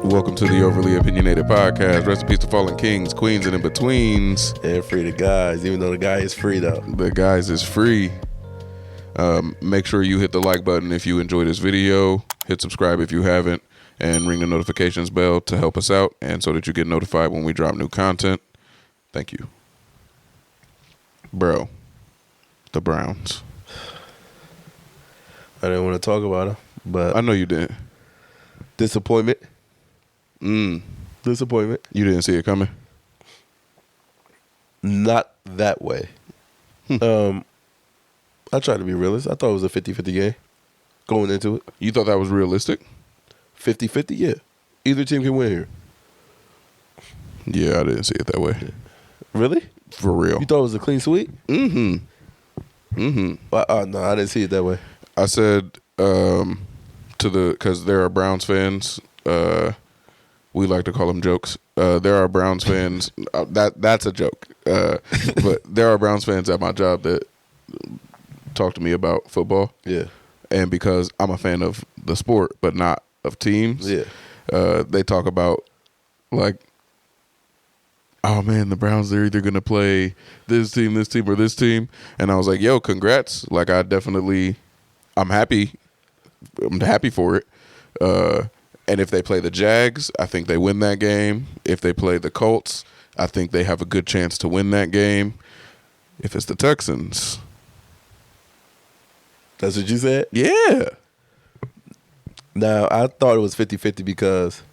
Welcome to the Overly Opinionated Podcast. Recipes to fallen kings, queens, and in-betweens. And free the guys, even though the guy is free, though. The guys is free. Make sure you hit the like button if you enjoy this video. Hit subscribe if you haven't. And ring the notifications bell to help us out and so that you get notified when we drop new content. Thank you. Bro, the Browns. I didn't want to talk about them, but I know you didn't. disappointment. Disappointment. You didn't see it coming? Not that way. I tried to be realist. I thought it was a 50-50 game going into it. You thought that was realistic? 50-50, yeah. Either team can win here. Yeah, I didn't see it that way. Really? For real. You thought it was a clean sweep? No, No, I didn't see it that way. I said because there are Browns fans, we like to call them jokes. There are Browns fans, that's a joke. But there are Browns fans at my job that talk to me about football. Yeah. And because I'm a fan of the sport, but not of teams, Yeah. they talk about, like, oh, man, the Browns, they're either going to play this team, or this team. And I was like, yo, congrats. Like, I'm happy for it. And if they play the Jags, I think they win that game. If they play the Colts, I think they have a good chance to win that game. If it's the Texans. That's what you said? Yeah. Now, I thought it was 50-50 because,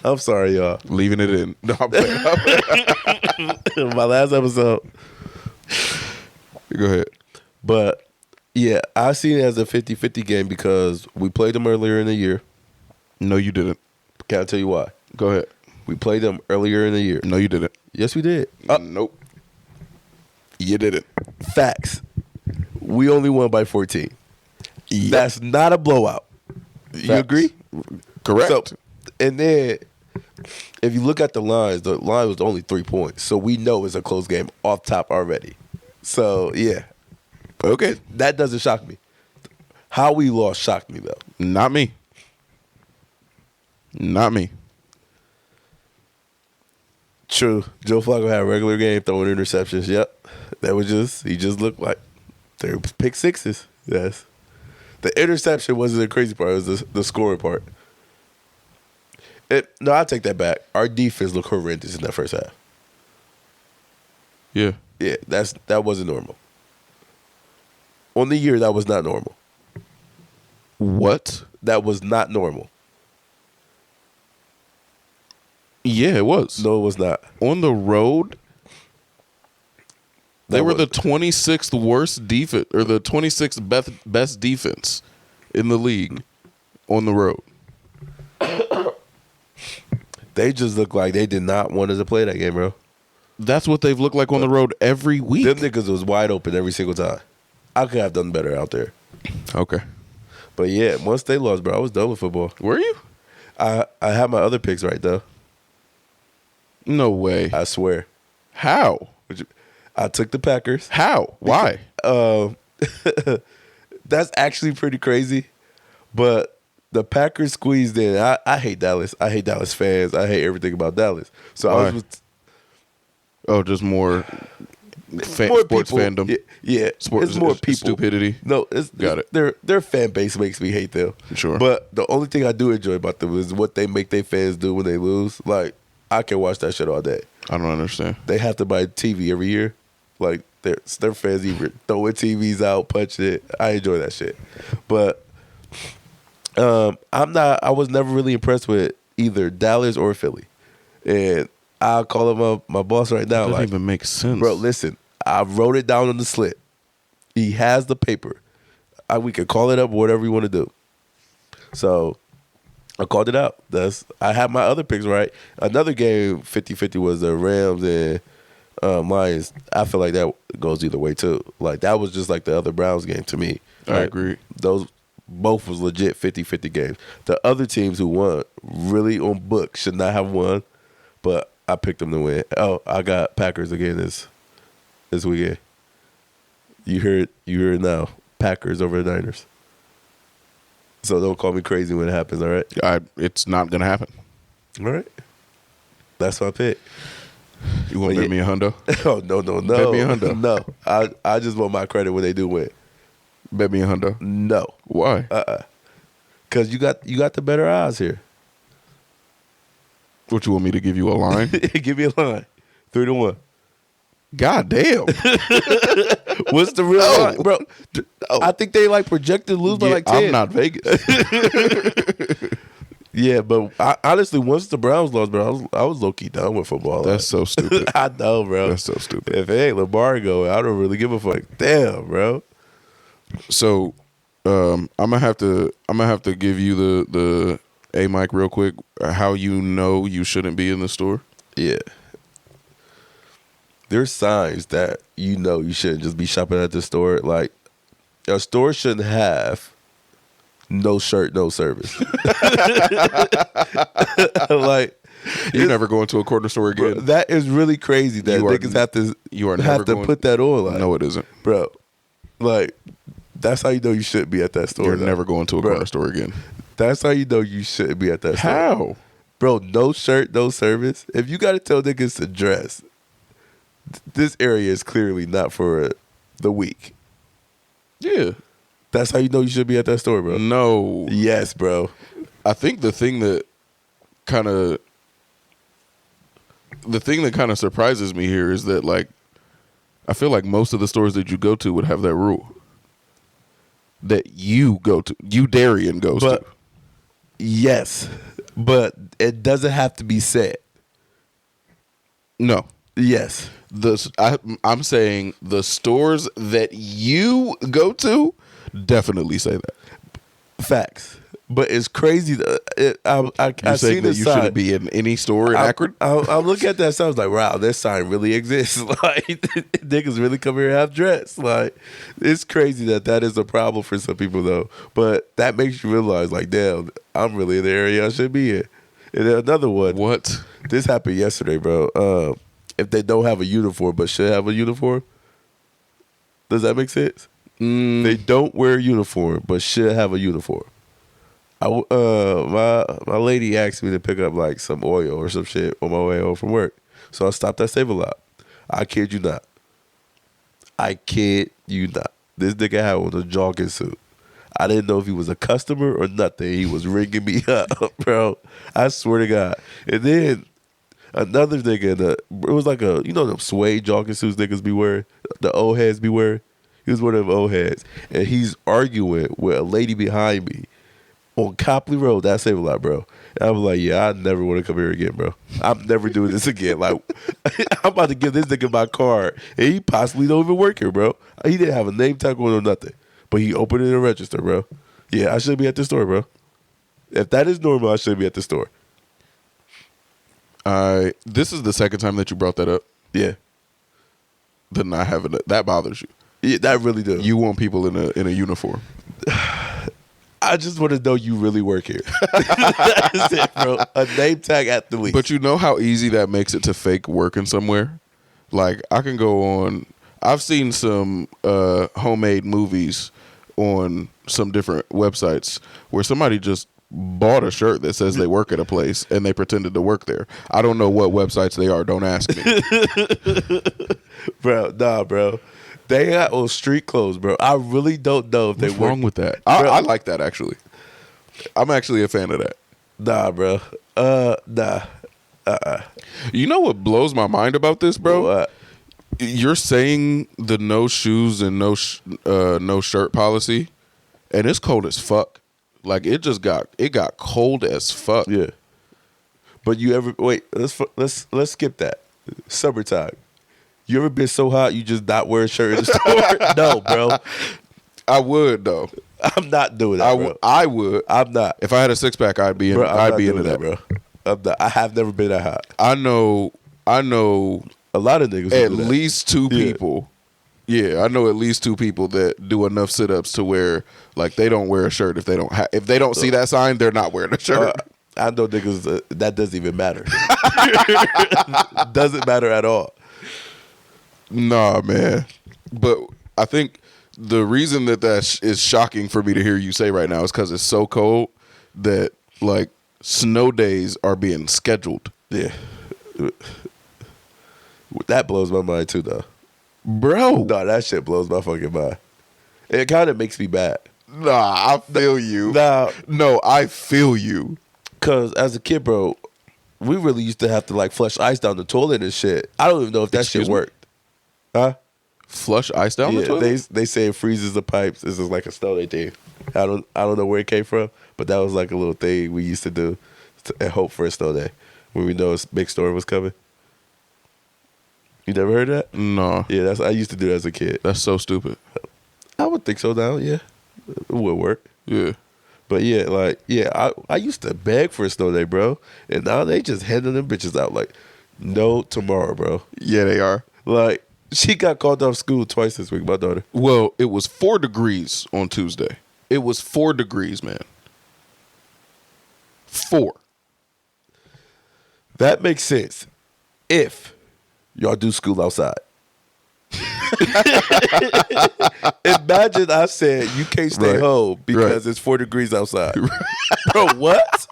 I'm sorry, y'all. Leaving it in. No, I'm playing. My last episode. Go ahead. But, yeah, I seen it as a 50-50 game because we played them earlier in the year. No, you didn't. Can I tell you why? Go ahead. We played them earlier in the year. No, you didn't. Yes, we did. Nope. You didn't. Facts. We only won by 14. Yep. That's not a blowout. You Facts. agree? Correct. So, and then, if you look at the line was only 3 points. So we know it's a close game off top already. So, yeah. Okay. That doesn't shock me. How we lost shocked me, though. Not me. Not me. True. Joe Flacco had a regular game throwing interceptions. Yep. He just looked like they were pick sixes. Yes. The interception wasn't the crazy part. It was the scoring part. No, I take that back. Our defense looked horrendous in that first half. Yeah. Yeah, that wasn't normal. On the year, that was not normal. What? That was not normal. Yeah, it was. No, it was not. On the road, they were the was- 26th worst defense, or the 26th best defense in the league on the road. They just looked like they did not want us to play that game, bro. That's what they've looked like on the road every week. Them niggas was wide open every single time. I could have done better out there. Okay. But yeah, once they lost, bro, I was done with football. Were you? I had my other picks right, though. No way. I swear. How? I took the Packers. How? Why? That's actually pretty crazy. But the Packers squeezed in. I hate Dallas. I hate Dallas fans. I hate everything about Dallas. So Why? I was Oh, just more more sports people. fandom. Yeah. Sports, it's more it's people. stupidity. No, Got it. Their fan base makes me hate them. Sure. But the only thing I do enjoy about them is what they make their fans do when they lose. Like, I can watch that shit all day. I don't understand. They have to buy TV every year. Like, their fans either throwing TVs out, punching it. I enjoy that shit. But I was never really impressed with either Dallas or Philly. And I'll call him my boss right now. That doesn't Like, even make sense. bro, listen, I wrote it down on the slip. He has the paper. We can call it up, whatever you want to do. So I called it out. I had my other picks right. Another game, 50-50, was the Rams and Lions. I feel like that goes either way, too. Like, that was just like the other Browns game to me. I agree. Those both was legit 50-50 games. The other teams who won really on book should not have won. But I picked them to win. Oh, I got Packers again this weekend. You heard it now. Packers over the Niners. So don't call me crazy when it happens, all right? It's not gonna happen. All right. That's my pick. You want to bet me a hundo? Oh, no. Bet me a hundo. No. I just want my credit when they do win. Bet me a hundo. No. Why? Because you got the better odds here. What, you want me to give you a line? Give me a line. 3-1. God damn. What's the real line? Bro, I think they like projected to lose by like 10. I'm not Vegas. Yeah, but honestly, once the Browns lost, bro, I was low-key done with football. That's so stupid. I know, bro. That's so stupid. If it ain't Lamar going, I don't really give a fuck. Damn, bro. So, I'm gonna have to give you the Mike real quick. How you know you shouldn't be in the store? Yeah. There's signs that you know you shouldn't just be shopping at the store. Like, a store shouldn't have no shirt, no service. Like, You're never going to a corner store again. bro, that is really crazy that niggas have to put that on. Like, No, it isn't. bro. Like, that's how you know you shouldn't be at that store. You're though. never going to a Bro. corner store again. That's how you know you shouldn't be at that store. How? Bro, no shirt, no service. If you got to tell niggas to dress, this area is clearly not for the weak. Yeah. That's how you know you should be at that store, bro. No. Yes, bro. I think the thing that kind of surprises me here is that, like, I feel like most of the stores that you go to would have that rule that you Darian goes But to. yes, but it doesn't have to be said. No. Yes. I'm saying the stores that you go to definitely say that. Facts. But it's crazy. You're I saying seen that this you sign. shouldn't be in any store in Akron? I'm looking at that sign. I was like, wow, this sign really exists. Like, niggas really come here half dressed. Like, it's crazy that is a problem for some people, though. But that makes you realize, like, damn, I'm really in the area I should be in. And then another one. What? This happened yesterday, bro. If they don't have a uniform but should have a uniform, does that make sense? They don't wear a uniform but should have a uniform. My lady asked me to pick up like some oil or some shit on my way home from work, so I stopped at Save-A-Lot. I kid you not. This nigga had on a jogging suit. I didn't know if he was a customer or nothing. He was ringing me up, bro. I swear to God. And then another nigga, it was like them suede jogging suits niggas be wearing, the old heads be wearing. He was one of them old heads, and he's arguing with a lady behind me on Copley Road. That Save-A-Lot, bro. And I was like, yeah, I never want to come here again, bro. I'm never doing this again. Like, I'm about to give this nigga my card, and he possibly don't even work here, bro. He didn't have a name tag on or nothing, but he opened it in a register, bro. Yeah, I should be at the store, bro. If that is normal, I should be at the store. This is the second time that you brought that up. Yeah. Then I haven't. That bothers you. Yeah, that really does. You want people in a uniform. I just want to know you really work here. That's it, bro. A name tag at the least. But you know how easy that makes it to fake working somewhere? Like, I can go on. I've seen some homemade movies on some different websites where somebody just bought a shirt that says they work at a place and they pretended to work there. I don't know what websites they are. Don't ask me. Bro, nah, bro. They got on street clothes, bro. I really don't know if they What's work. wrong with that? I like that, actually. I'm actually a fan of that. Nah, bro. Nah. You know what blows my mind about this, bro? What? You're saying the no shoes and no shirt policy, and it's cold as fuck. Like, it got cold as fuck. Yeah. But you ever wait? Let's skip that. Summertime. You ever been so hot you just not wear a shirt in the store? No, bro. I would though. I'm not doing that, bro. I would. I'm not. If I had a six pack, I'd be in. Bro, I'd be into that, bro. I'm not. I have never been that hot. I know. A lot of niggas. At do that. least two people. Yeah, I know at least two people that do enough sit ups to where, like, they don't wear a shirt if they don't see that sign. They're not wearing a shirt. I know niggas that doesn't even matter. Doesn't matter at all. Nah, man. But I think the reason that is shocking for me to hear you say right now is because it's so cold that like snow days are being scheduled. Yeah. That blows my mind too, though. Bro. No, that shit blows my fucking mind. It kind of makes me mad. Nah, I feel you. Now, No, I feel you. because as a kid, bro, we really used to have to like flush ice down the toilet and shit. I don't even know if that Excuse shit me? worked. Huh? Flush ice down the Yeah, toilet? they say it freezes the pipes. This is like a snow day thing. I don't know where it came from, but that was like a little thing we used to do and hope for a snow day when we know a big storm was coming. You never heard that? No. Yeah, I used to do that as a kid. That's so stupid. I would think so now. Yeah, it would work. Yeah. But yeah, like I used to beg for a snow day, bro, and now they just handing them bitches out like no tomorrow, bro. Yeah, they are. Like she got called off school twice this week, my daughter. Well, it was 4 degrees on Tuesday. It was 4 degrees, man. 4. That makes sense if y'all do school outside. Imagine I said you can't stay Right. home because it's 4 degrees outside. Bro, what?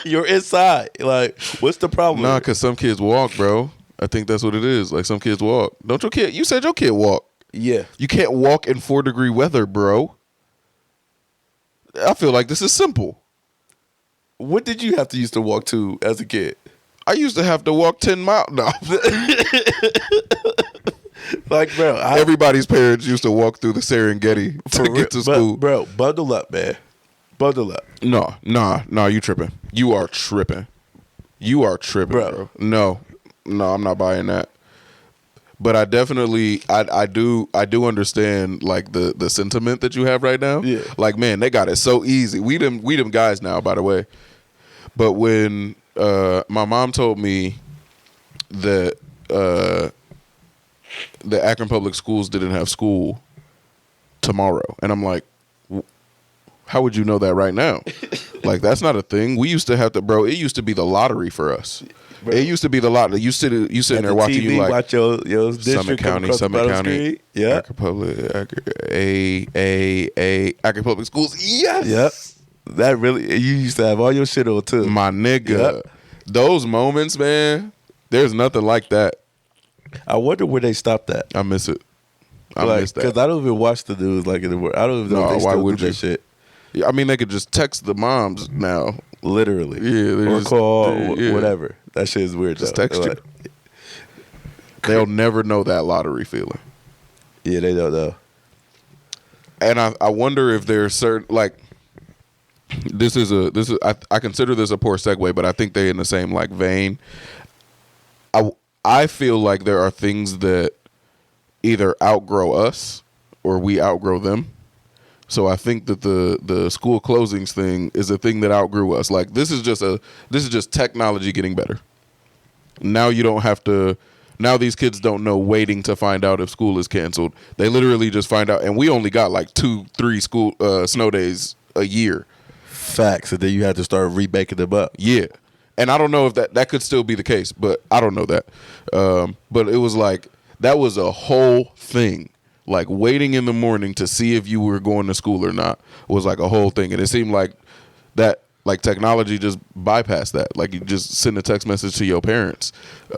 You're inside. Like, what's the problem? Nah, because some kids walk, bro. I think that's what it is. Like, some kids walk. Don't your kid? You said your kid walk. Yeah. You can't walk in 4-degree weather, bro. I feel like this is simple. What did you have to used to walk to as a kid? I used to have to walk 10 miles. No. Like, bro, Everybody's parents used to walk through the Serengeti to get to school. Bro, bundle up, man. Bundle up. No, you tripping. You are tripping. You are tripping, bro. No, I'm not buying that. But I definitely, I do understand like the sentiment that you have right now. Yeah. Like, man, they got it so easy. We them guys now, by the way. But when my mom told me that the Akron Public Schools didn't have school tomorrow, and I'm like, how would you know that right now? Like, that's not a thing. We used to have to, bro. It used to be the lottery for us. Bro. It used to be the lottery. You sitting there watching TV, you like watch your district Summit County, yeah, Akron Public, Akron Public Schools. Yes. Yep. That really, you used to have all your shit on too, my nigga. Yep. Those moments, man. There's nothing like that. I wonder where they stopped at. I miss it. I miss that because I don't even watch the news like anymore. I don't even know if they why still would do you? that shit. I mean, they could just text the moms now. Literally, Yeah, or just, call, yeah. whatever. That shit is weird. Just though. text you. Like, They'll never know that lottery feeling. yeah, they don't know. And I wonder if there's certain like this is I consider this a poor segue, but I think they're in the same like vein. I feel like there are things that either outgrow us or we outgrow them. So I think that the school closings thing is a thing that outgrew us. Like this is just technology getting better. Now you don't have to. Now these kids don't know waiting to find out if school is canceled. They literally just find out, and we only got like 2-3 school snow days a year. Facts, and then you have to start rebaking them up. Yeah, and I don't know if that could still be the case, but I don't know that. But it was like that was a whole thing. Like waiting in the morning to see if you were going to school or not was like a whole thing, and it seemed like that. Like technology just bypassed that. Like you just send a text message to your parents.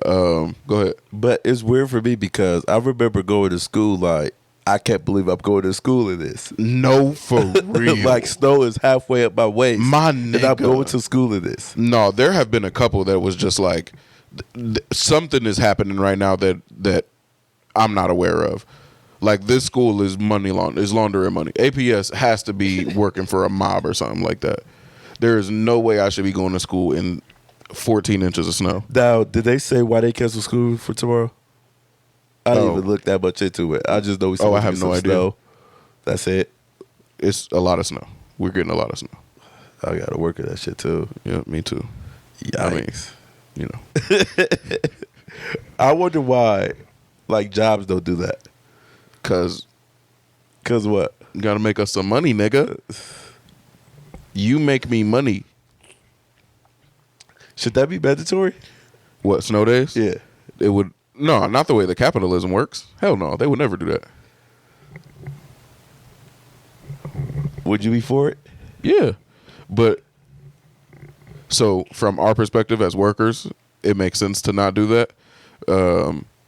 Go ahead. But it's weird for me because I remember going to school like I can't believe I'm going to school in this. No, for real. Like snow is halfway up my waist. My and nigga. I'm going to school in this. No, there have been a couple that was just like something is happening right now that I'm not aware of. Like this school is laundering money. APS has to be working for a mob or something like that. There is no way I should be going to school in 14 inches of snow. Now, did they say why they canceled school for tomorrow? I didn't Oh. even look that much into it. I just know we I have no idea. Snow. That's it. It's a lot of snow. We're getting a lot of snow. I got to work at that shit too. Yeah, me too. Yikes. I mean, you know, I wonder why, like, jobs don't do that. because Because what? you got to make us some money, nigga. You make me money. Should that be mandatory? What, snow days? Yeah. It would. No, not the way the capitalism works. Hell no, they would never do that. Would you be for it? Yeah, but so from our perspective as workers, it makes sense to not do that.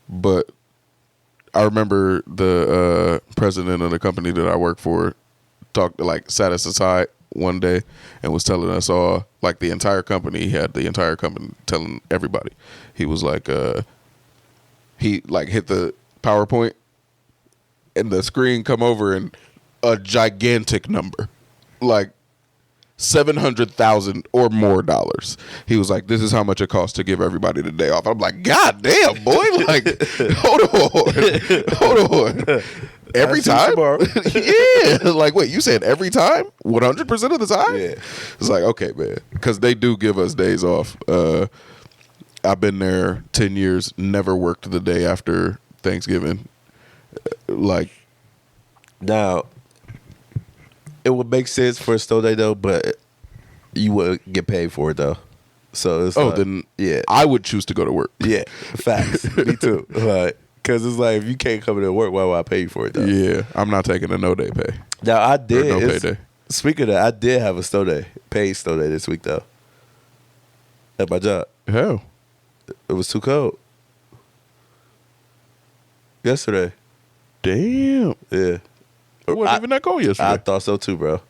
But I remember the president of the company that I work for sat us aside one day and was telling us all, like the entire company, he had the entire company telling everybody. He was like, he like hit the PowerPoint and the screen come over and a gigantic number, like 700,000 or more dollars. He was like, "This is how much it costs to give everybody the day off." I'm like, "God damn, boy! Like, hold on. Every time? Yeah. Like, wait, you said every time? 100% of the time? Yeah. It's like, okay, man, because they do give us days off. I've been there 10 years, never worked the day after Thanksgiving. Like, now, it would make sense for a snow day though, but you wouldn't get paid for it though. So it's then yeah, I would choose to go to work. yeah, facts. Me too. Like, because it's like if you can't come into work, why would I pay you for it though? Yeah, I'm not taking a no day pay. Now I did. No pay day. Speaking of that, I did have a snow day, paid snow day this week though. At my job, Hell, it was too cold. Yesterday, damn. yeah, It wasn't even that cold yesterday. I thought so too, bro.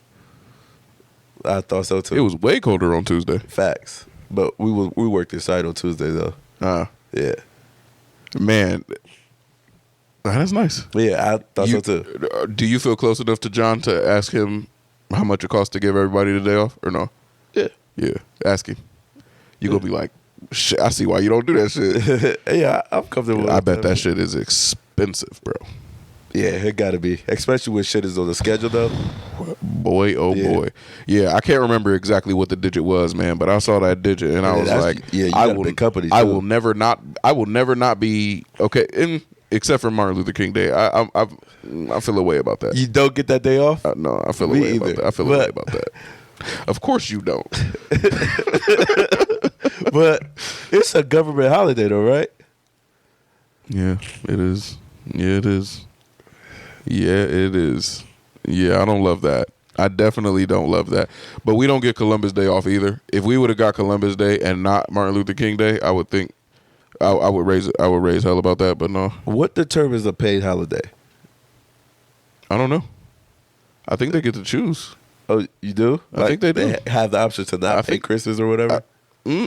I thought so too. It was way colder on Tuesday. Facts, but we worked inside on Tuesday though. Yeah, Man, that's nice. yeah, I thought so too. Do you feel close enough to John to ask him how much it costs to give everybody the day off, or no? Yeah, Yeah, ask him. You gonna be like, shit, I see why you don't do that shit. yeah, I'm comfortable. I with bet that shit is expensive, bro. Yeah, it gotta be, especially when shit is on the schedule though. Boy, oh Yeah. boy. Yeah, I can't remember exactly what the digit was, man, but I saw that digit and I was that's- like, yeah, you I got a will, big company, I too. will never not be okay. Except for Martin Luther King Day, I feel a way about that. You don't get that day off. No, I feel a Me way either. about that. I feel a way about that. Of course you don't. But it's a government holiday though, right? Yeah, it is. Yeah, it is. Yeah, it is. Yeah, I don't love that. I definitely don't love that. But we don't get Columbus Day off either. If we would have got Columbus Day and not Martin Luther King Day, I would think I would raise hell about that. But no, What determines a paid holiday? I don't know. I think they get to choose. Oh, you do? I think they do. They have the option to not I pay think- Christmas or whatever.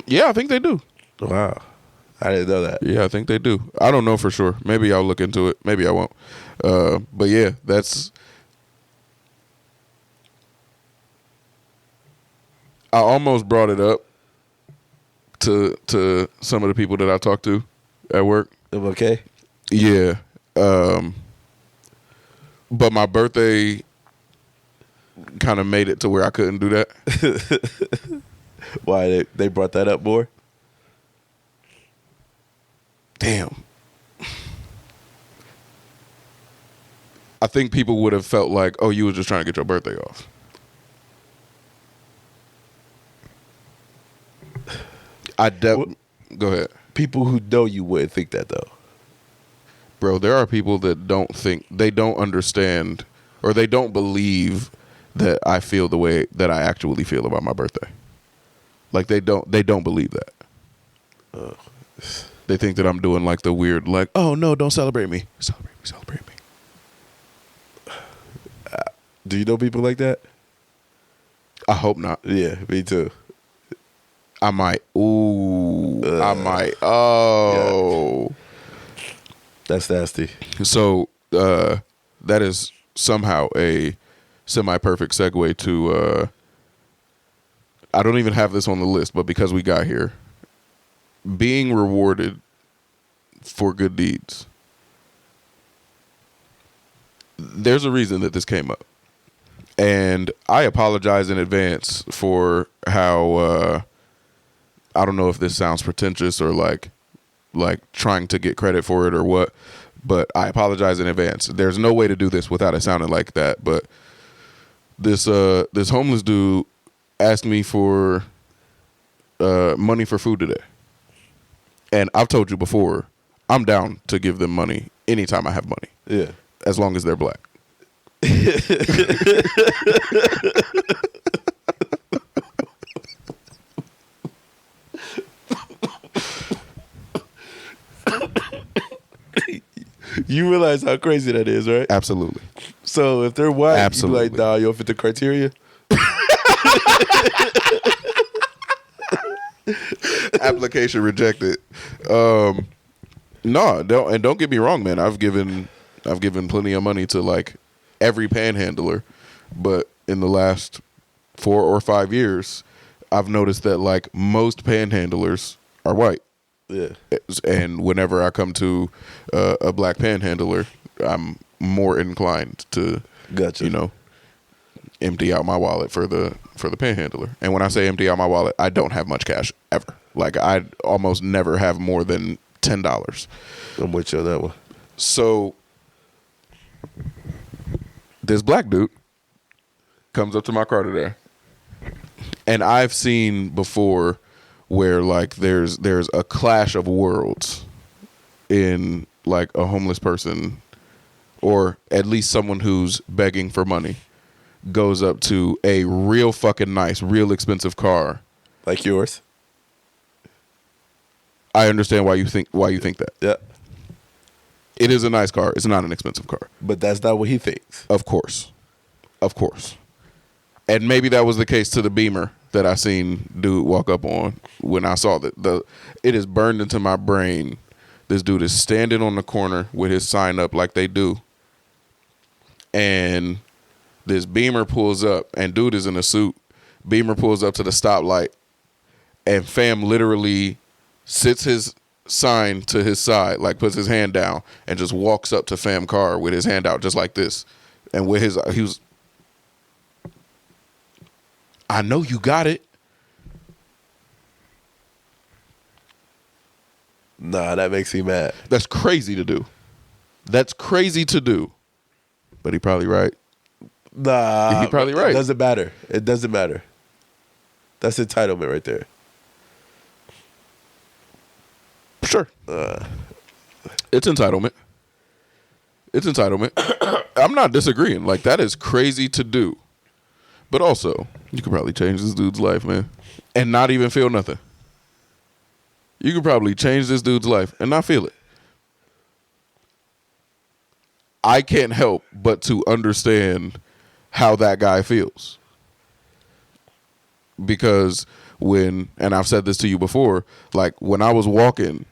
Yeah, I think they do. Wow, I didn't know that. Yeah, I think they do. I don't know for sure. Maybe I'll look into it. Maybe I won't. But yeah, that's. I almost brought it up to some of the people that I talked to at work. Okay. Yeah. But my birthday kind of made it to where I couldn't do that. Why they brought that up more? Damn. I think people would have felt like, oh, you were just trying to get your birthday off. Go ahead. People who know you wouldn't think that though. Bro, there are people that they don't understand, or they don't believe that I feel the way that I actually feel about my birthday. Like they don't believe that. They think that I'm doing like the weird, like, oh no, don't celebrate me. Celebrate me. Do you know people like that? I hope not. Yeah, me too. I might. Ooh. I might. Oh. That's nasty. So that is somehow a semi-perfect segue to. I don't even have this on the list, but because we got here, being rewarded for good deeds. There's a reason that this came up, and I apologize in advance for how. I don't know if this sounds pretentious or like trying to get credit for it or what, but I apologize in advance. There's no way to do this without it sounding like that. But this homeless dude asked me for money for food today. And I've told you before, I'm down to give them money anytime I have money. Yeah. As long as they're black. You realize how crazy that is, right? Absolutely. So if they're white, Absolutely. you be like, nah, you don't fit the criteria. Application rejected. No, don't get me wrong, man. I've given plenty of money to like every panhandler, but in the last 4 or 5 years, I've noticed that like most panhandlers are white. Yeah. And whenever I come to a black panhandler, I'm more inclined to, Gotcha. you know, empty out my wallet for the panhandler. And when I say empty out my wallet, I don't have much cash ever. Like I almost never have more than $10. I'm with you on that one. So this black dude comes up to my car today, and I've seen before where like there's a clash of worlds in like a homeless person, or at least someone who's begging for money, goes up to a real fucking nice, real expensive car. Like yours. I understand why you think that. Yeah. It is a nice car. It's not an expensive car. But that's not what he thinks. Of course. And maybe that was the case to the Beamer that I seen dude walk up on when I saw that. It is burned into my brain. This dude is standing on the corner with his sign up like they do. And this Beamer pulls up, and dude is in a suit. Beamer pulls up to the stoplight, and fam literally sits his sign to his side, like puts his hand down, and just walks up to fam car with his hand out just like this. And with he was, I know you got it. Nah, that makes me mad. That's crazy to do. But he probably right. Nah. He probably right. It doesn't matter. That's entitlement right there. Sure. It's entitlement. I'm not disagreeing. Like, that is crazy to do. But also, you could probably change this dude's life, man, and not even feel nothing. You could probably change this dude's life and not feel it. I can't help but to understand how that guy feels. Because and I've said this to you before, like when I was walking.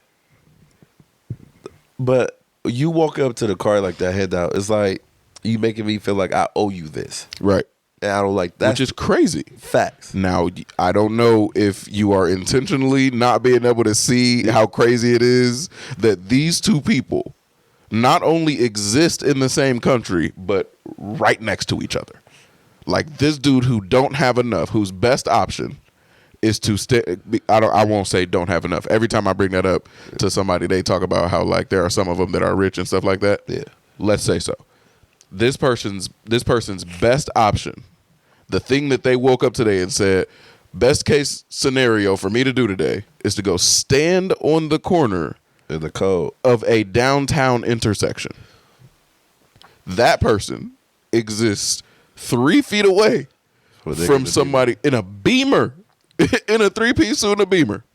But you walk up to the car like that, head out. It's like you making me feel like I owe you this. Right. And I don't like that. Which is crazy. Facts. Now, I don't know if you are intentionally not being able to see how crazy it is that these two people not only exist in the same country, but right next to each other. Like this dude who don't have enough, whose best option is to stay. I won't say don't have enough. Every time I bring that up to somebody, they talk about how like there are some of them that are rich and stuff like that. Yeah. Let's say so. This person's best option, the thing that they woke up today and said, best case scenario for me to do today is to go stand on the corner in the code of a downtown intersection. That person exists 3 feet away from somebody in a Beamer, in a 3-piece suit and a Beamer.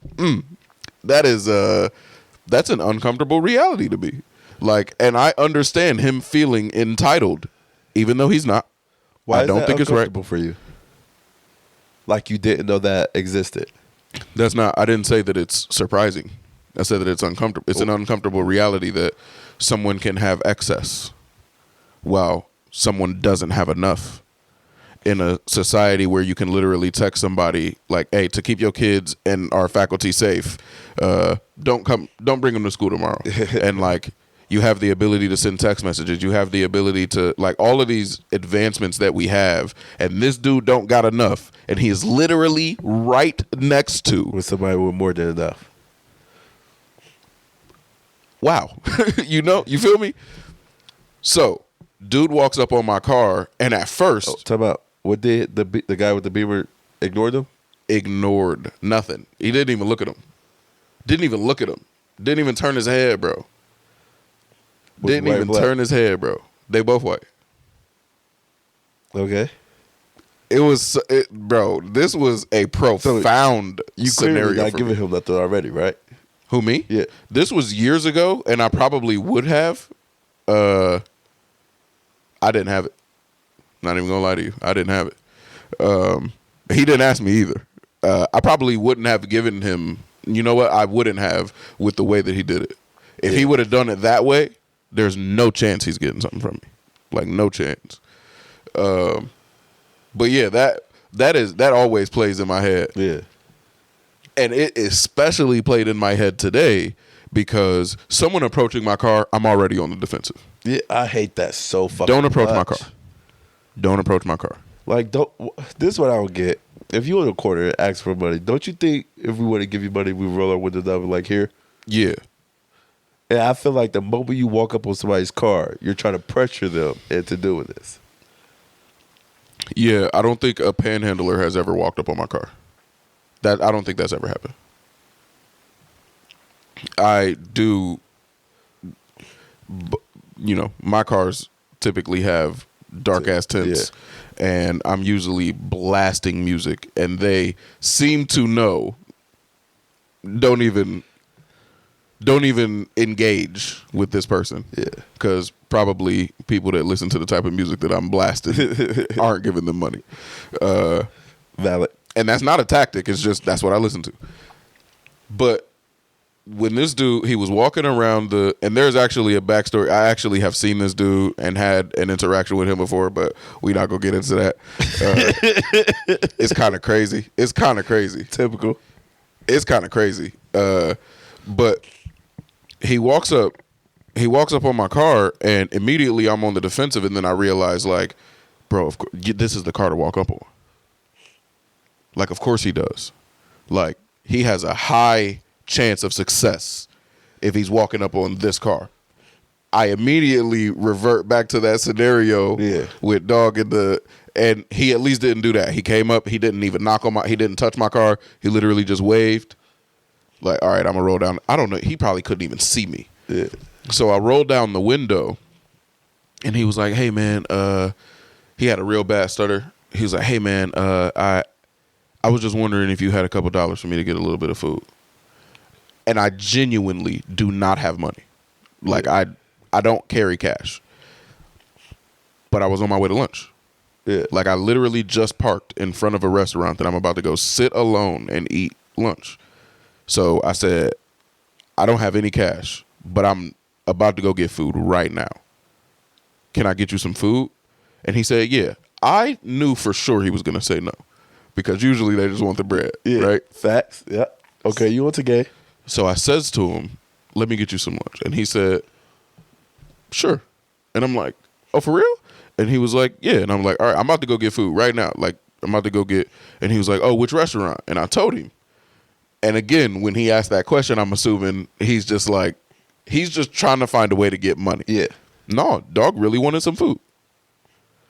That's an uncomfortable reality to me. Like, and I understand him feeling entitled, even though he's not. Why I don't is that think it's right uncomfortable for you? Like you didn't know that existed. That's not. I didn't say that it's surprising. I said that it's uncomfortable. It's an uncomfortable reality that someone can have excess while someone doesn't have enough. In a society where you can literally text somebody like, "Hey, to keep your kids and our faculty safe, don't bring them to school tomorrow," and like. You have the ability to send text messages. You have the ability to, like, all of these advancements that we have. And this dude don't got enough. And he is literally right next to. With somebody with more than enough. Wow. You feel me? So, dude walks up on my car. And at first. Talk about, what did the guy with the Beamer ignored him? ignored nothing. He didn't even look at him. Didn't even turn his head, bro. Didn't even turn his head, bro. They both white. Okay. Bro, this was a profound You scenario. clearly not giving him nothing already, right? Who, me? Yeah. This was years ago, and I probably would have. I didn't have it. Not even gonna lie to you. I didn't have it. He didn't ask me either. I probably wouldn't have given him. You know what? I wouldn't have with the way that he did it. If he would have done it that way, there's no chance he's getting something from me. Like, no chance. But yeah, that always plays in my head. Yeah. And it especially played in my head today because someone approaching my car, I'm already on the defensive. Yeah, I hate that so fucking Don't approach my much. car. Don't approach my car. Like, this is what I would get. If you in a corner and ask for money, don't you think if we want to give you money, we roll our windows up and like, here? Yeah. And I feel like the moment you walk up on somebody's car, you're trying to pressure them into doing this. Yeah, I don't think a panhandler has ever walked up on my car. I don't think that's ever happened. I do, my cars typically have dark ass tints, and I'm usually blasting music, and they seem to know. Don't even engage with this person. Yeah. Because probably people that listen to the type of music that I'm blasting aren't giving them money. Valid. And that's not a tactic. It's just that's what I listen to. But when this dude, he was walking around and there's actually a backstory. I actually have seen this dude and had an interaction with him before, but we not going to get into that. It's kind of crazy. Typical. It's kind of crazy. But he walks up on my car, and immediately I'm on the defensive, and then I realize, like, bro, of course, this is the car to walk up on. Like, of course he does. Like, he has a high chance of success if he's walking up on this car. I immediately revert back to that scenario with dog and he at least didn't do that. He came up, he didn't even he didn't touch my car. He literally just waved. Like, all right, I'm gonna roll down. I don't know. He probably couldn't even see me. Yeah. So I rolled down the window, and he was like, "Hey, man." He had a real bad stutter. He was like, "Hey, man. I was just wondering if you had a couple dollars for me to get a little bit of food." And I genuinely do not have money. Like, I don't carry cash. But I was on my way to lunch. Yeah. Like, I literally just parked in front of a restaurant that I'm about to go sit alone and eat lunch. So I said, I don't have any cash, but I'm about to go get food right now. Can I get you some food? And he said, yeah. I knew for sure he was going to say no, because usually they just want the bread, right? Facts. Yeah. Okay, you want to gay. So I says to him, let me get you some lunch. And he said, sure. And I'm like, oh, for real? And he was like, yeah. And I'm like, all right, I'm about to go get food right now. Like, I'm about to go get, and he was like, oh, which restaurant? And I told him. And again, when he asked that question, I'm assuming he's just trying to find a way to get money. Yeah. No, dog really wanted some food.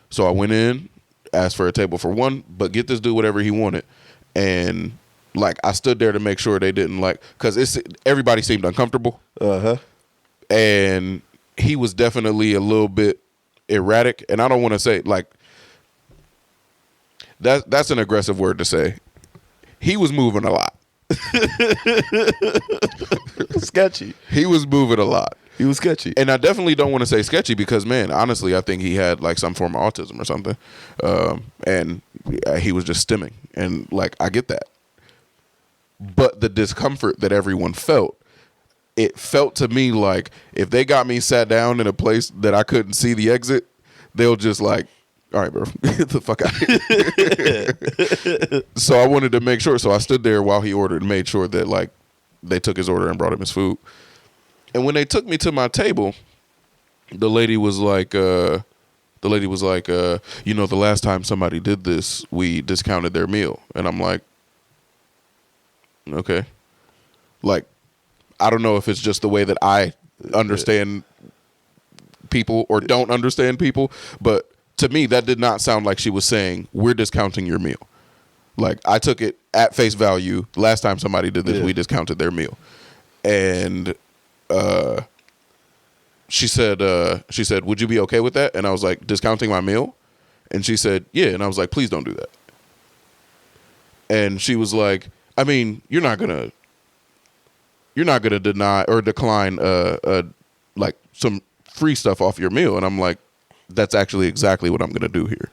So I went in, asked for a table for one, but get this dude whatever he wanted. And like, I stood there to make sure they didn't because everybody seemed uncomfortable. Uh-huh. And he was definitely a little bit erratic. And I don't want to say, like, that's an aggressive word to say. He was moving a lot. Sketchy. He was moving a lot. He was sketchy. And I definitely don't want to say sketchy because, man, honestly, I think he had like some form of autism or something. And he was just stimming. And like, I get that. But the discomfort that everyone felt, it felt to me like if they got me sat down in a place that I couldn't see the exit, they'll just like, all right, bro, get the fuck out of here. So I wanted to make sure. So I stood there while he ordered and made sure that like they took his order and brought him his food. And when they took me to my table, the lady was like, the last time somebody did this, we discounted their meal. And I'm like, okay. Like, I don't know if it's just the way that I understand people or don't understand people, but to me, that did not sound like she was saying, we're discounting your meal. Like I took it at face value. Last time somebody did this, Yeah. we discounted their meal, and she said, "Would you be okay with that?" And I was like, "Discounting my meal?" And she said, "Yeah." And I was like, "Please don't do that." And she was like, "I mean, you're not gonna deny or decline like some free stuff off your meal." And I'm like, "That's actually exactly what I'm gonna do here."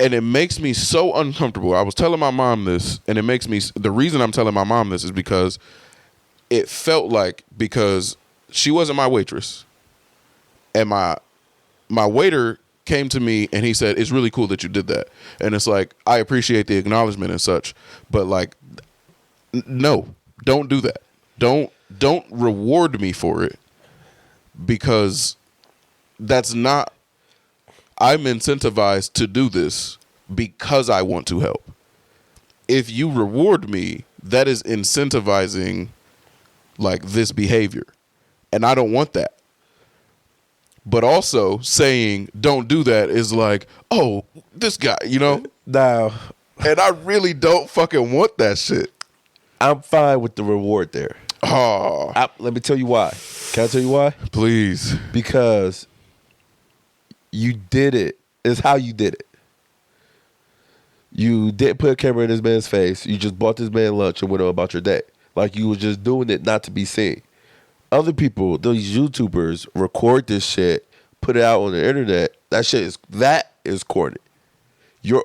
And it makes me so uncomfortable. I was telling my mom this, and it makes me. The reason I'm telling my mom this is because it felt like, because she wasn't my waitress, and my waiter came to me and he said, "It's really cool that you did that." And it's like, I appreciate the acknowledgement and such, but like, no, don't do that. Don't reward me for it, because that's not. I'm incentivized to do this because I want to help. If you reward me, that is incentivizing like this behavior, and I don't want that. But also saying don't do that is like, oh, this guy, Now, and I really don't fucking want that shit. I'm fine with the reward there. Oh, Let me tell you why. Can I tell you why? please. Because you did it. It's how you did it. You didn't put a camera in this man's face. You just bought this man lunch and went on about your day. Like you was just doing it not to be seen. Other people, these YouTubers, record this shit, put it out on the internet. That is corny. You're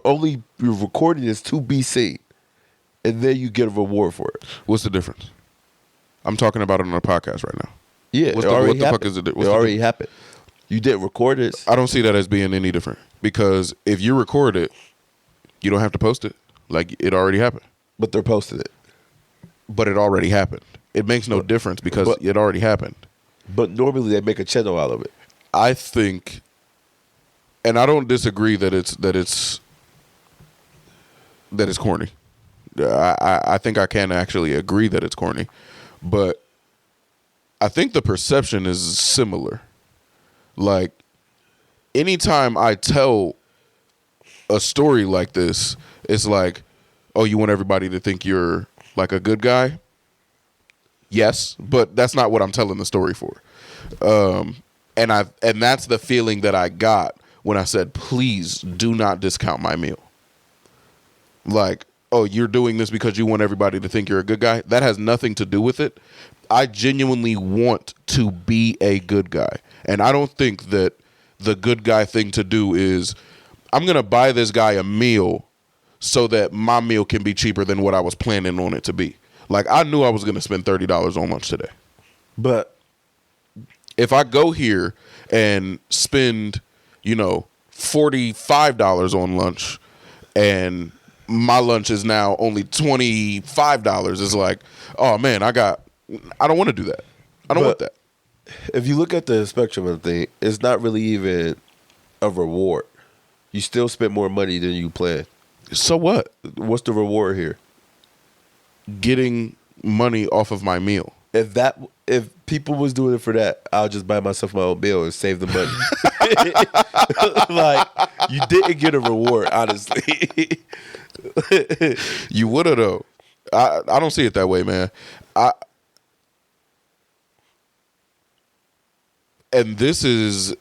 recording this to be seen, and then you get a reward for it. What's the difference? I'm talking about it on a podcast right now. Yeah, What it the fuck is it? It already happened. You didn't record it. I don't see that as being any different, because if you record it, you don't have to post it. Like, it already happened. But they're posting it. But it already happened. It makes no difference because it already happened. But normally they make a channel out of it. I think, and I don't disagree that it's corny. I think I can actually agree that it's corny, but I think the perception is similar. Like, anytime I tell a story like this, it's like, oh, you want everybody to think you're like a good guy? Yes, but that's not what I'm telling the story for. And that's the feeling that I got when I said, please do not discount my meal. Like, oh, you're doing this because you want everybody to think you're a good guy? That has nothing to do with it. I genuinely want to be a good guy. And I don't think that the good guy thing to do is, I'm going to buy this guy a meal so that my meal can be cheaper than what I was planning on it to be. Like, I knew I was going to spend $30 on lunch today. But if I go here and spend, $45 on lunch, and my lunch is now only $25, it's like, oh man, I don't want to do that. I don't want that. If you look at the spectrum of the thing, it's not really even a reward. You still spent more money than you planned. So what? What's the reward here? Getting money off of my meal. If people was doing it for that, I'll just buy myself my own meal and save the money. Like, you didn't get a reward, honestly. You would have, though. I don't see it that way, man. And this is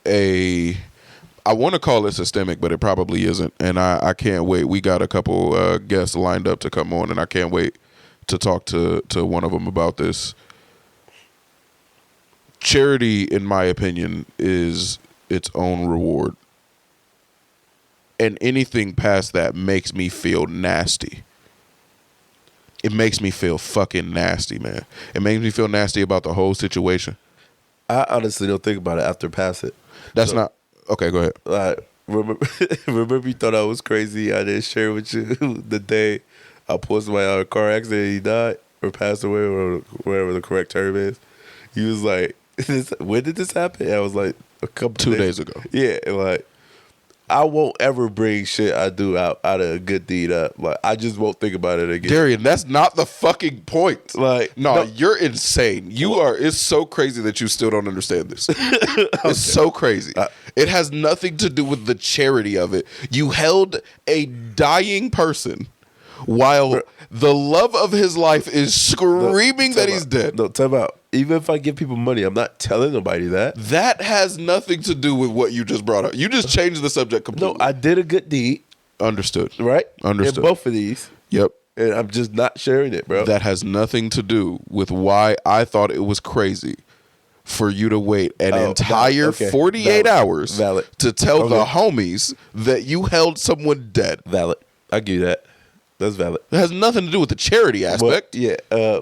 I want to call it systemic, but it probably isn't. And I can't wait. We got a couple guests lined up to come on, and I can't wait to talk to one of them about this. Charity, in my opinion, is its own reward. And anything past that makes me feel nasty. It makes me feel fucking nasty, man. It makes me feel nasty about the whole situation. I honestly don't think about it after pass it. That's not... Okay, go ahead. Remember you thought I was crazy? I didn't share with you the day I pulled somebody out of a car accident and he died or passed away, or whatever the correct term is. He was like, when did this happen? And I was like, a couple 2 days ago. Yeah, and like, I won't ever bring shit I do out of a good deed up. Like I just won't think about it again. Darian, that's not the fucking point. Like No, you're insane. You are. It's so crazy that you still don't understand this. It's so crazy. It has nothing to do with the charity of it. You held a dying person while the love of his life is screaming that he's dead. No, time out. Even if I give people money, I'm not telling nobody that. That has nothing to do with what you just brought up. You just changed the subject completely. No, I did a good deed, Understood. right? Understood. In both of these, Yep. and I'm just not sharing it, bro. That has nothing to do with why I thought it was crazy for you to wait an entire okay. 48 Valid. hours Valid. to tell the Okay. homies that you held someone dead. Valid. I give you that. That's valid. It has nothing to do with the charity aspect. But yeah,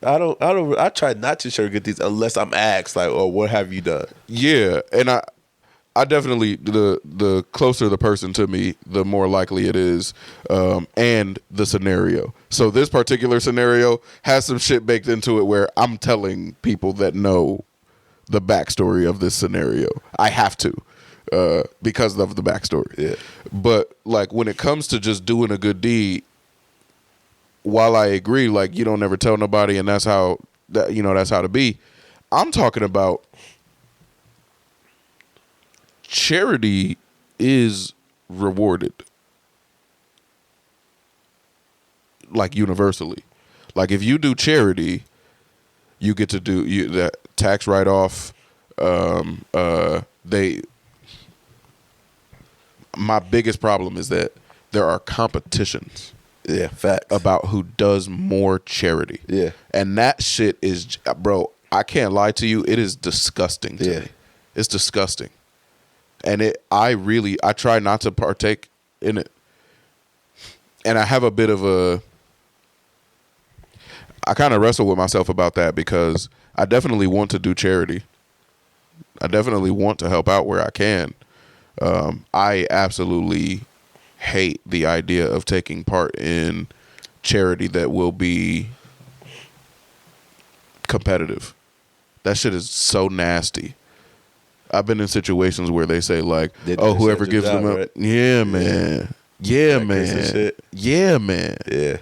I try not to share good deeds unless I'm asked, like, "Oh, what have you done?" Yeah, and I definitely the closer the person to me, the more likely it is, and the scenario. So this particular scenario has some shit baked into it where I'm telling people that know the backstory of this scenario. I have to. Because of the backstory. Yeah. But like when it comes to just doing a good deed, while I agree, like you don't ever tell nobody, and that's how that's how to be. I'm talking about charity is rewarded, like universally. Like if you do charity, you get to do that tax write off. My biggest problem is that there are competitions Yeah, facts. about who does more charity. Yeah. And that shit is, bro, I can't lie to you. It is disgusting to me. It's disgusting. And I try not to partake in it. And I have a bit of I kind of wrestle with myself about that because I definitely want to do charity. I definitely want to help out where I can. I absolutely hate the idea of taking part in charity that will be competitive. That shit is so nasty. I've been in situations where they say like, "Oh, whoever gives them up, yeah, man, yeah, man, yeah, man, yeah."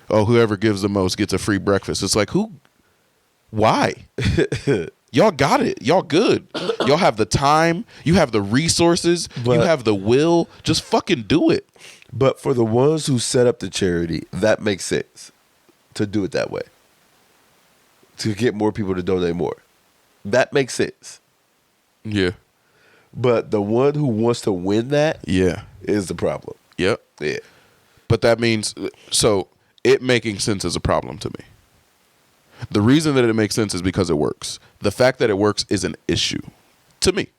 Oh, whoever gives the most gets a free breakfast. It's like, who? Why? Y'all got it. Y'all good. Y'all have the time. You have the resources. You have the will. Just fucking do it. But for the ones who set up the charity, that makes sense to do it that way. To get more people to donate more. That makes sense. Yeah. But the one who wants to win that Yeah. is the problem. Yep. Yeah. But that means, so it making sense is a problem to me. The reason that it makes sense is because it works. The fact that it works is an issue to me.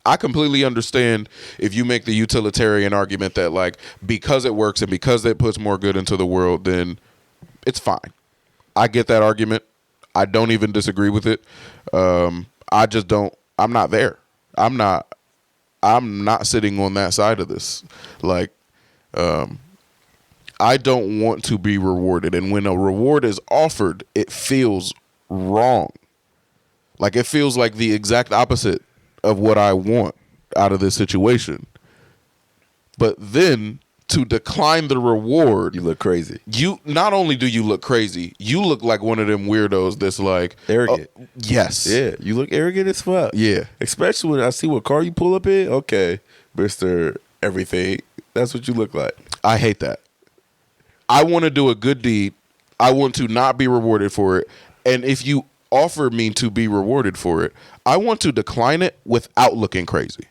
I completely understand if you make the utilitarian argument that like because it works and because it puts more good into the world, then it's fine. I get that argument. I don't even disagree with it. I just don't. I'm not there. I'm not sitting on that side of this. Like, I don't want to be rewarded. And when a reward is offered, it feels wrong. Like it feels like the exact opposite of what I want out of this situation. But then to decline the reward, You look crazy. you not only do you look crazy, you look like one of them weirdos that's like Arrogant. Yes. Yeah, you look arrogant as fuck. Yeah. Especially when I see what car you pull up in. Okay, Mr. Everything. That's what you look like. I hate that. I want to do a good deed. I want to not be rewarded for it. And if you offer me to be rewarded for it, I want to decline it without looking crazy.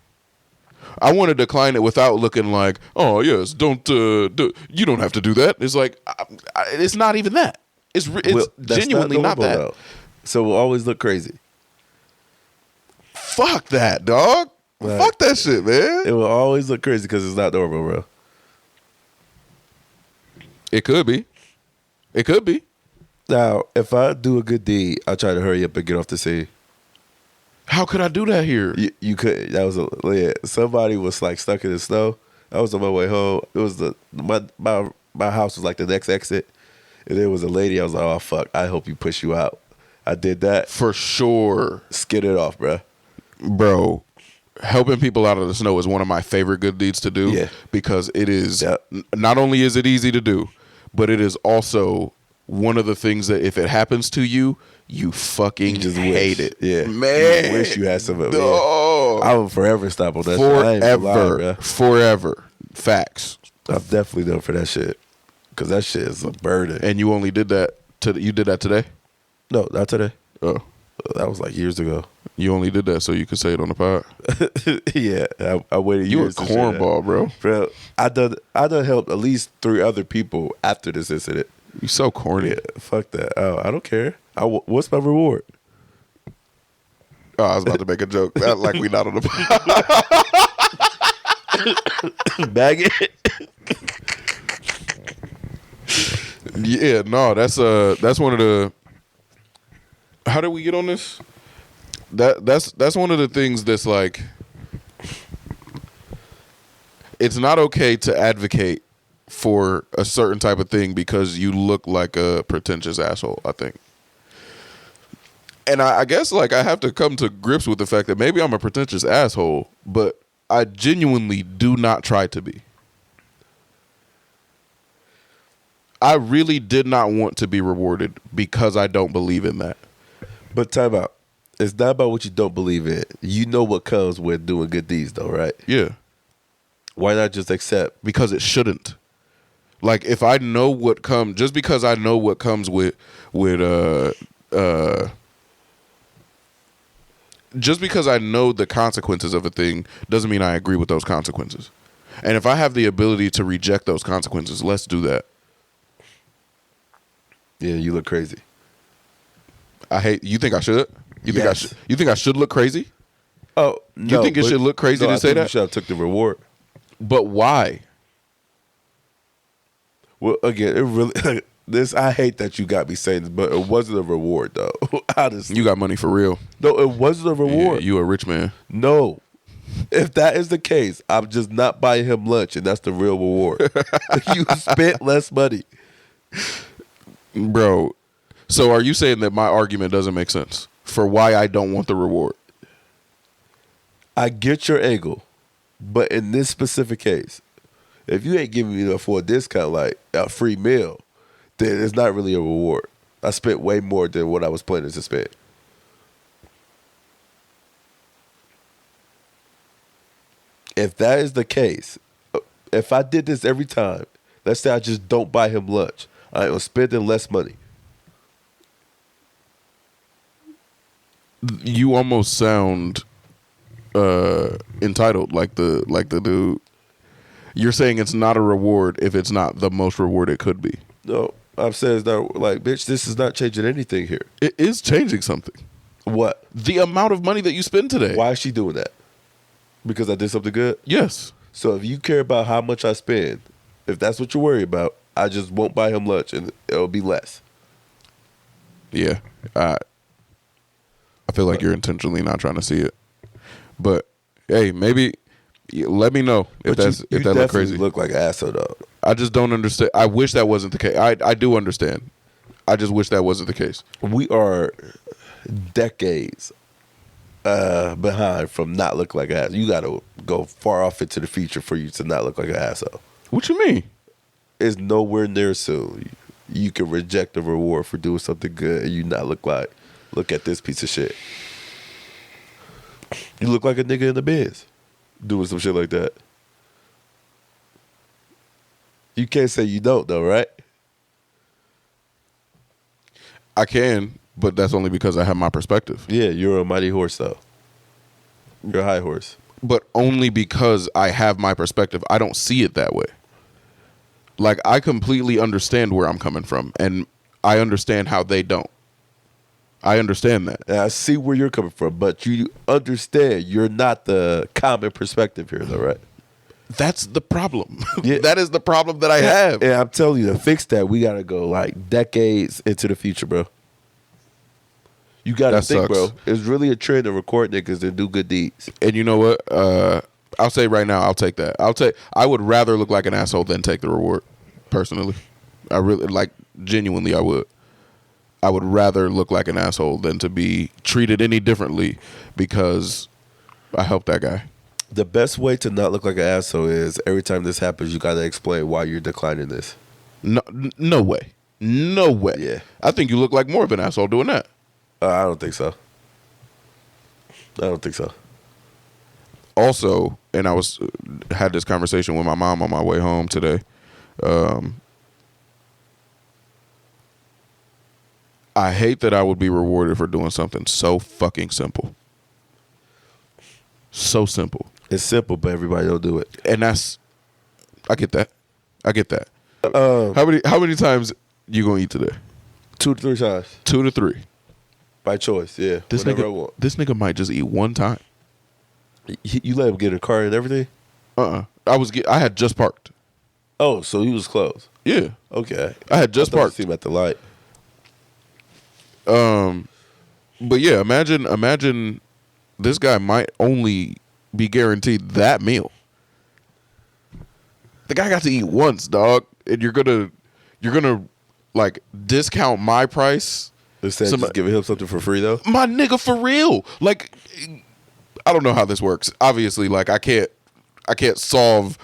I want to decline it without looking like, oh yes, you don't have to do that. It's like, it's not even that. It's That's genuinely not normal, that. though. So we'll always look crazy. Fuck that, dog. Right. Fuck that shit, man. It will always look crazy because it's not normal, bro. It could be. It could be. Now, if I do a good deed, I try to hurry up and get off the scene. How could I do that here? You could. That was somebody was like stuck in the snow. I was on my way home. It was my house was like the next exit, and there was a lady. I was like, oh fuck! I hope you push you out. I did that For sure. Skid it off, bro. Bro, helping people out of the snow is one of my favorite good deeds to do. Yeah. Because it is Yep. not only is it easy to do, but it is also one of the things that if it happens to you, you fucking You just hate wish. it. Yeah. Man. You wish you had some of it. Dog. I would forever stop on that shit. I ain't gonna lie, Forever. bruh. Forever. Facts. I'm definitely done for that shit. Because that shit is a burden. And you only did that you did that today? No, not today. Oh. That was like years ago. You only did that so you could say it on the pod. Yeah, I waited You a years to say that. cornball, bro. Bro, I done helped at least 3 other people after this incident. You so corny. Yeah, fuck that. Oh, I don't care. What's my reward? Oh, I was about to make a joke. Like we not on the pod. Bag it. Yeah, no, that's one of the. How did we get on this? That's one of the things that's like. It's not okay to advocate for a certain type of thing because you look like a pretentious asshole, I think. And I guess like I have to come to grips with the fact that maybe I'm a pretentious asshole, but I genuinely do not try to be. I really did not want to be rewarded because I don't believe in that. But time out. It's not about what you don't believe in. You know what comes with doing good deeds, though, right? Yeah. Why not just accept? Because it shouldn't. Like if I know what comes, just because I know what comes with just because I know the consequences of a thing doesn't mean I agree with those consequences. And if I have the ability to reject those consequences, let's do that. Yeah, you look crazy. You think I should? You think I Yes. should? You think I should look crazy? Oh, no. You think it should look crazy to I say think that? You should have took the reward. But why? Well, again, it really this. I hate that you got me saying this, but it wasn't a reward, though. Honestly, You got money for real. no, it wasn't a Yeah, reward. you a rich man. No. If that is the case, I'm just not buying him lunch, and that's the real reward. You spent less money. Bro, so are you saying that my argument doesn't make sense for why I don't want the reward? I get your angle, but in this specific case, if you ain't giving me for a discount, like a free meal, then it's not really a reward. I spent way more than what I was planning to spend. If that is the case, if I did this every time, let's say I just don't buy him lunch, I am spending less money. You almost sound entitled, like the dude. You're saying it's not a reward if it's not the most reward it could be. No, I'm saying it's not like, bitch, this is not changing anything here. It is changing something. What? The amount of money that you spend today. Why is she doing that? Because I did something good? Yes. So if you care about how much I spend, if that's what you worry about, I just won't buy him lunch and it'll be less. Yeah. I feel like you're intentionally not trying to see it. But hey, maybe let me know if But that's you if that look definitely crazy. look like an asshole, though. I just don't understand. I wish that wasn't the case. I do understand. I just wish that wasn't the case. We are decades behind from not look like an asshole. You got to go far off into the future for you to not look like an asshole. What you mean? It's nowhere near soon. You can reject a reward for doing something good and you not look at this piece of shit. You look like a nigga in the biz doing some shit like that. You can't say you don't, though, right? I can, but that's only because I have my perspective. Yeah, you're a mighty horse, though. You're a high horse. But only because I have my perspective. I don't see it that way. Like, I completely understand where I'm coming from, and I understand how they don't. I understand that. And I see where you're coming from, but you understand you're not the common perspective here, though, right? That's the problem. Yeah. That is the problem that I have. And I'm telling you, to fix that, we got to go like decades into the future, bro. You got to That think, sucks. bro. It's really a trend to record niggas and do good deeds. And you know what? I'll say right now, I'll take that. I would rather look like an asshole than take the reward, personally. I really, like, genuinely, I would. I would rather look like an asshole than to be treated any differently because I helped that guy. The best way to not look like an asshole is every time this happens, you got to explain why you're declining this. No way. No way. Yeah. I think you look like more of an asshole doing that. I don't think so. Also, and I had this conversation with my mom on my way home today. I hate that I would be rewarded for doing something so fucking simple. So simple. It's simple, but everybody don't do it. And I get that. How many times you gonna eat today? 2 to 3 times. 2 to 3. By choice, yeah. This Whenever I want. nigga might just eat one time. You let him get in a car and everything? I had just parked. Oh, so he was close. Yeah. Okay. I had just parked. See him at the light. But yeah, imagine this guy might only be guaranteed that meal. The guy got to eat once, dog, and you're gonna like discount my price. Instead of just giving him something for free, though? My nigga, for real. Like, I don't know how this works. Obviously, like, I can't solve.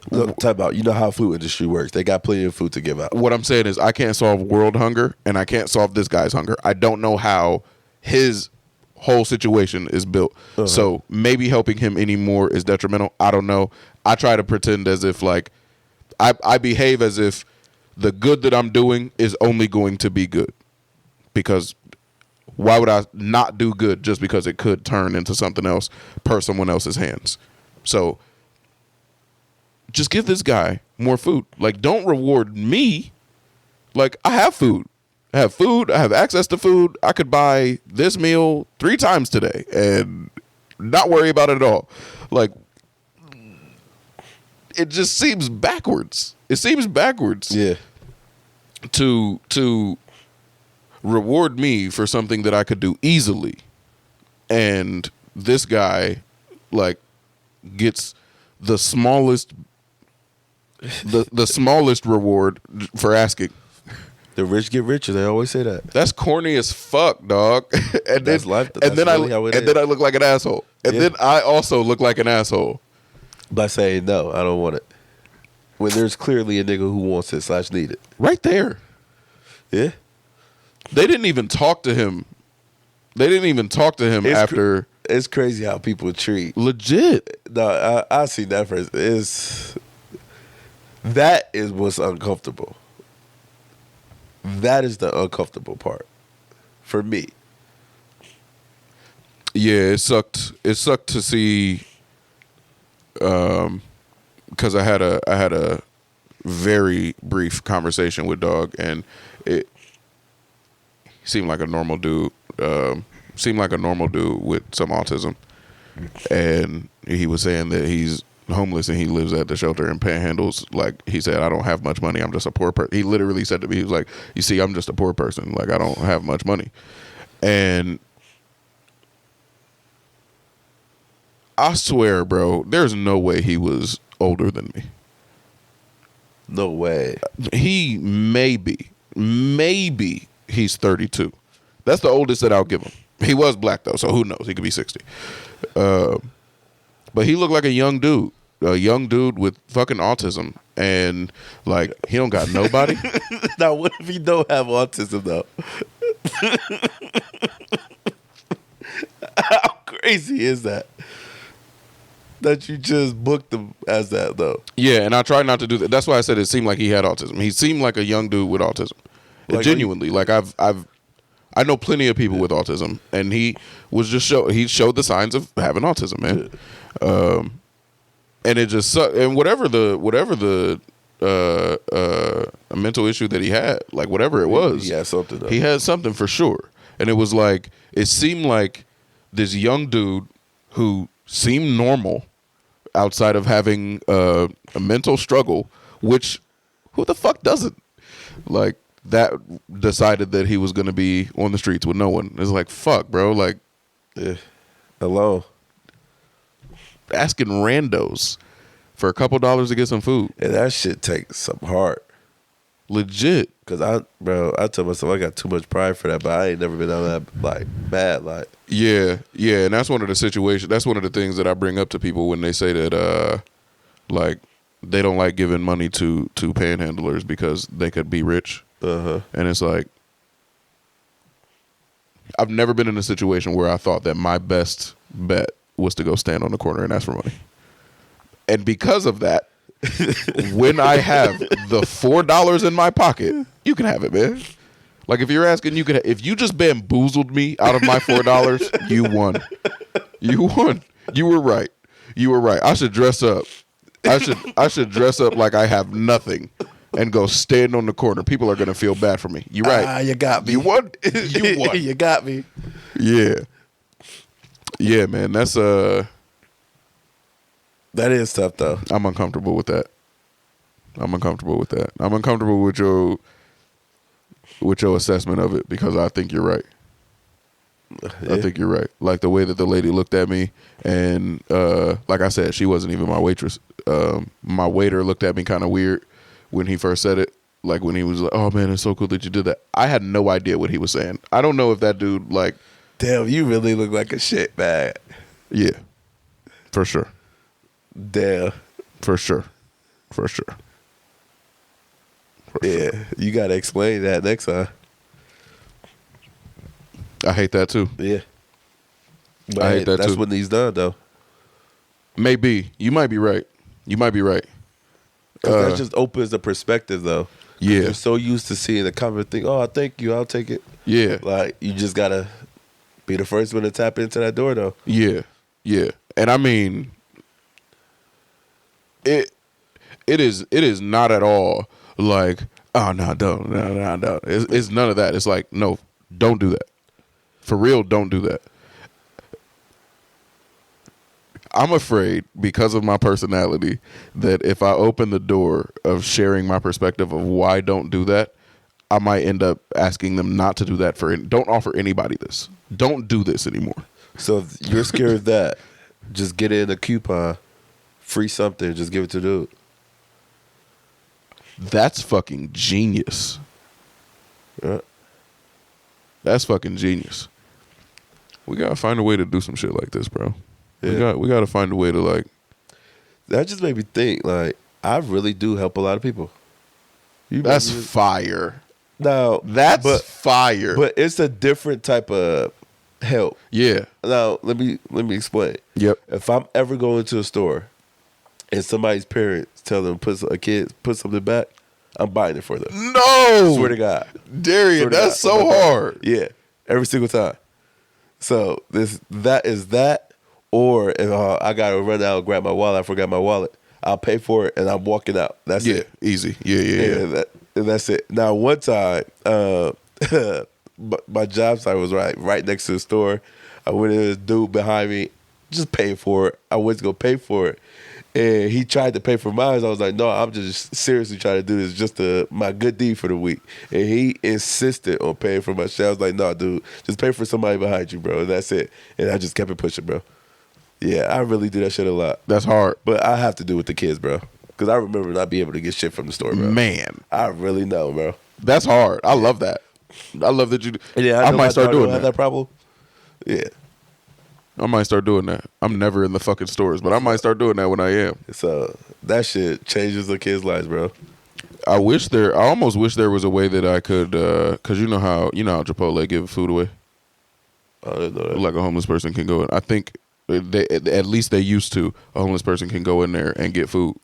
Look, time out. You know how food industry works. They got plenty of food to give out. What I'm saying is I can't solve world hunger, and I can't solve this guy's hunger. I don't know how his whole situation is built. Uh-huh. So maybe helping him anymore is detrimental. I don't know. I try to pretend as if, like, I behave as if the good that I'm doing is only going to be good. Because why would I not do good just because it could turn into something else per someone else's hands? So just give this guy more food. Like, don't reward me. Like, I have food. I have access to food. I could buy this meal 3 times today and not worry about it at all. Like, it just seems backwards. It seems backwards. Yeah. To reward me for something that I could do easily, and this guy like gets the smallest the smallest reward for asking. The rich get richer. They always say that. That's corny as fuck, dog. And that's then, life. And then then I look like an asshole. And then I also look like an asshole by saying no, I don't want it. When there's clearly a nigga who wants it / need it. Right there. Yeah. They didn't even talk to him. After. It's crazy how people treat. Legit. No, I see that first. That is what's uncomfortable. That is the uncomfortable part for me. Yeah, it sucked. It sucked to see. Because I had a very brief conversation with Dog, and it seemed like a normal dude. Seemed like a normal dude with some autism, and he was saying that he's homeless and he lives at the shelter and panhandles. Like, he said, I don't have much money. I'm just a poor person. He literally said to me, he was like, you see, I'm just a poor person. Like, I don't have much money. And I swear, bro, there's no way he was older than me. No way. He maybe he's 32. That's the oldest that I'll give him. He was black though, so who knows? He could be 60. But he looked like a young dude with fucking autism, and like, he don't got nobody. Now, what if he don't have autism though? How crazy is that? That you just booked him as that though. Yeah, and I tried not to do that. That's why I said it seemed like he had autism. He seemed like a young dude with autism. Like, genuinely, like I know plenty of people with autism, and he was just he showed the signs of having autism, man. Yeah. And it just sucked. And whatever the mental issue that he had, like whatever it was, he had something. Though. He had something for sure. And it was like, it seemed like this young dude who seemed normal outside of having a mental struggle, which who the fuck doesn't? Like, that decided that he was going to be on the streets with no one. It's like, fuck, bro. Like, alone. Asking randos for a couple dollars to get some food. And that shit takes some heart. Legit. Cause I tell myself I got too much pride for that, but I ain't never been on that like bad. Like, Yeah, yeah, and that's one of the situations. That's one of the things that I bring up to people when they say that, like, they don't like giving money to panhandlers because they could be rich. And it's like, I've never been in a situation where I thought that my best bet was to go stand on the corner and ask for money. And because of that, when I have the $4 in my pocket, you can have it, man. Like, if you're asking, you could. If you just bamboozled me out of my $4, you won. You won. You were right. You were right. I should dress up. I should dress up like I have nothing and go stand on the corner. People are gonna feel bad for me. You're right. You got me. You won. You won. You got me. Yeah. Yeah, man. That's That is tough though. I'm uncomfortable with that. I'm uncomfortable with that. I'm uncomfortable with your assessment of it because I think you're right. Yeah. I think you're right. Like the way that the lady looked at me, and like I said, she wasn't even my waitress. My waiter looked at me kind of weird when he first said it. Like when he was like, "Oh man, it's so cool that you did that." I had no idea what he was saying. I don't know if that dude like. Damn, you really look like a shit bag. Yeah, for sure. Damn. For sure. For sure. Yeah, you gotta explain that next time. I hate that too. Yeah, but I hate that that's too. what he's done though. Maybe you might be right. You might be right. 'Cause that just opens the perspective though. 'Cause Yeah. you're so used to seeing the common thing. Oh, thank you, I'll take it. Yeah. Like you just gotta be the first one to tap into that door though. Yeah. Yeah. And I mean, it is not at all like, oh no, don't, no. It's none of that. It's like, no, don't do that. For real, don't do that. I'm afraid because of my personality that if I open the door of sharing my perspective of why don't do that, I might end up asking them not to do that don't offer anybody this. Don't do this anymore. So if you're scared of that, just get in a coupon, free something, just give it to the dude. That's fucking genius. Yeah. That's fucking genius. We gotta find a way to do some shit like this, bro. Yeah. We gotta find a way to like. That just made me think. Like I really do help a lot of people. That's fire. Now That's fire. but it's a different type of help. Yeah. Now let me explain. Yep. If I'm ever going to a store and somebody's parents tell them put something back, I'm buying it for them. No. Swear to God. Darian, Swear to that's God. so hard. Yeah, every single time. So that is that, or if I gotta run out and grab my wallet, I forgot my wallet, I'll pay for it and I'm walking out. That's Yeah. it. Easy. Yeah. And that's it. Now one time, my job site was right next to the store. I went in, this dude behind me, just paid for it. I went to go pay for it. And he tried to pay for mine. I was like, no, I'm just seriously trying to do this just my good deed for the week. And he insisted on paying for my shit. I was like, no, dude, just pay for somebody behind you, bro. And that's it. And I just kept it pushing, bro. Yeah, I really do that shit a lot. That's hard. But I have to do it with the kids, bro. Because I remember not being able to get shit from the store, bro. Man, I really know, bro. that's hard. I love that. I love that you. Yeah, I might start doing have that. that problem. Yeah. I might start doing that. I'm never in the fucking stores, but I might start doing that when I am. So that shit changes the kids' lives, bro. I almost wish there was a way that I could, cause you know how Chipotle give food away. I didn't know that. Like a homeless person can go in. I think at least they used to. A homeless person can go in there and get food.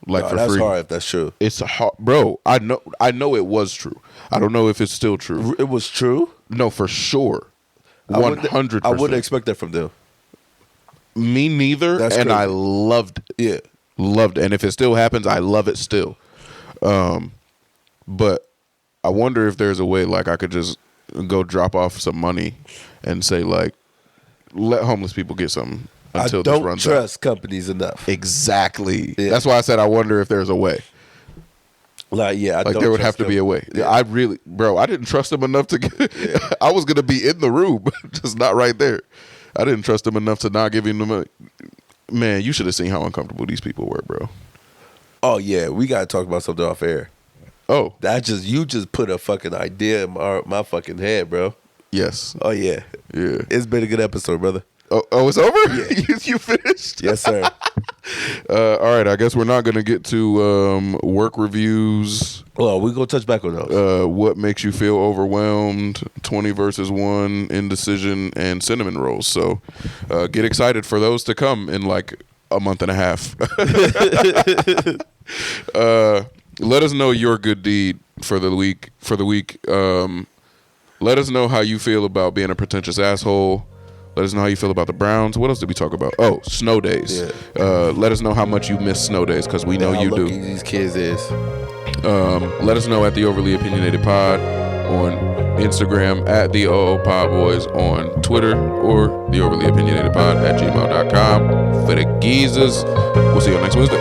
Like No, for that's free. hard if that's true. It's hard, bro. I know it was true. I don't know if it's still true. It was true? No, for sure. 100%. I wouldn't expect that from them. Me neither. That's and crazy. I loved it. Yeah. Loved it. And if it still happens, I love it still. But I wonder if there's a way like I could just go drop off some money and say like, let homeless people get something until I this don't runs out. trust companies enough. Exactly. Yeah. That's why I said I wonder if there's a way. Like, yeah, I Like don't there would trust have to be them. a way. Yeah. I really, bro, I didn't trust him enough to get. I was gonna be in the room, just not right there. I didn't trust him enough to not give him the money. Man, you should have seen how uncomfortable these people were, bro. Oh yeah, we gotta talk about something off air. Oh, You just put a fucking idea in my fucking head, bro. yes. Oh yeah. Yeah. It's been a good episode, brother. Oh, it's over? Yeah. you finished? Yes, sir. All right. I guess we're not going to get to work reviews. Well, we're gonna touch back on those. What makes you feel overwhelmed, 20 versus 1, indecision, and cinnamon rolls. So get excited for those to come in like a month and a half. Let us know your good deed for the week. Let us know how you feel about being a pretentious asshole. Let us know how you feel about the Browns. What else did we talk about? Oh, snow days. Yeah. Let us know how much you miss snow days, because we know how you do. lucky these kids is. Let us know at the Overly Opinionated Pod on Instagram, at the OO Pod Boys on Twitter, or the Overly Opinionated Pod at gmail.com. For the geezers, we'll see you next Wednesday.